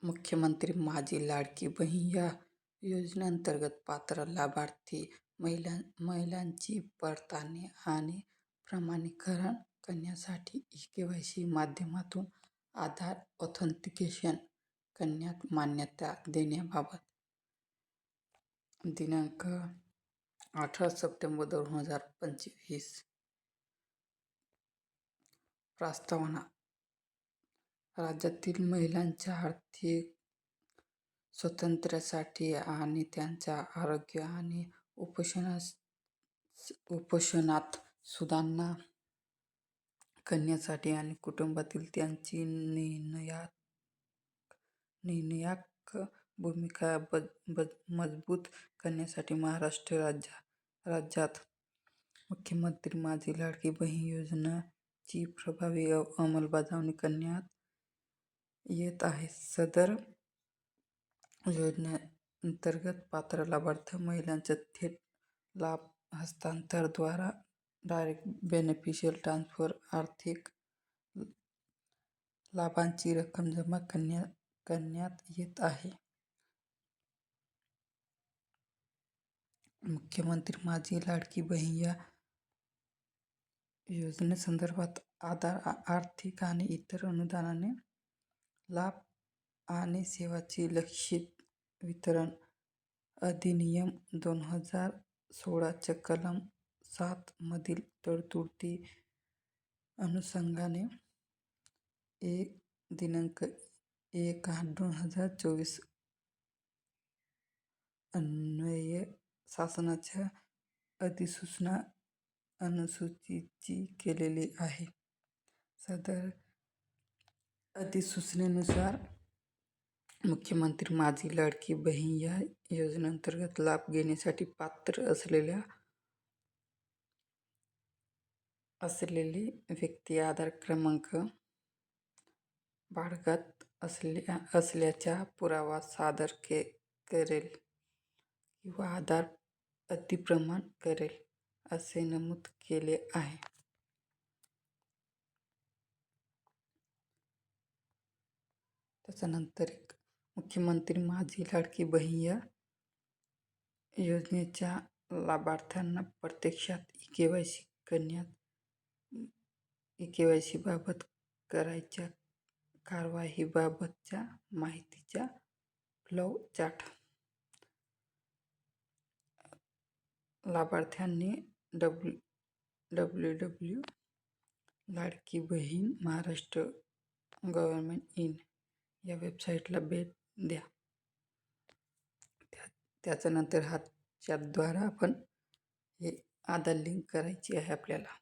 मुख्यमंत्री माझी लाडकी बहीण या योजनेअंतर्गत पात्र लाभार्थी महिलांची पडताळणी आणि प्रमाणीकरण करण्यासाठी ई-केवायसी माध्यमातून आधार ऑथेंटिकेशन करण्यास मान्यता देण्याबाबत दिनांक 18 सप्टेंबर 2025 प्रस्तावना. राज्यातील महिलांच्या आर्थिक स्वातंत्र्यासाठी आणि त्यांच्या आरोग्य आणि पोषणात सुधारणा करण्यासाठी आणि कुटुंबातील त्यांची निर्णायक भूमिका मजबूत करण्यासाठी महाराष्ट्र राज्यात मुख्यमंत्री माझी लाडकी बहीण योजनेची प्रभावी अंमलबजावणी करण्यात येत आहे. सदर योजनेअंतर्गत पात्र लाभार्थी महिलांना थेट लाभ हस्तांतरण द्वारा डायरेक्ट बेनिफिशियल ट्रान्सफर आर्थिक लाभाची रक्कम जमा करण्यात येत आहे. मुख्यमंत्री माझी लाडकी बहीण या योजनेसंदर्भात आधार, आर्थिक आणि इतर अनुदान, लाभ आणि सेवांचे लक्षित वितरण अधिनियम 2016 च्या कलम 7 मधील तरतुदी अनुषंगाने दिनांक 1/8/2024 अन्वये शासनाच्या अधिसूचना अनुसूचित केलेले आहे. सदर अधिसूचनेनुसार मुख्यमंत्री माझी लाडकी बहीण या योजनेअंतर्गत लाभ घेण्यासाठी पात्र असलेली व्यक्ती आधार क्रमांक बाळगत असल्याचा पुरावा सादर करेल किंवा आधार अतिक्रमण करेल, असे नमूद केले आहे. त्याच्यानंतर मुख्यमंत्री माझी लाडकी बहीण या योजनेच्या लाभार्थ्यांना प्रत्यक्षात ई-केवायसी बाबत करायच्या कार्यवाहीबाबतच्या माहितीचा फ्लो चार्ट लाभार्थ्यांनी www.ladkibahin.महाराष्ट्र.gov.in या वेबसाईटला भेट द्या. त्याच्यानंतर हा चॅटद्वारा आपण हे आधार लिंक करायची आहे आपल्याला.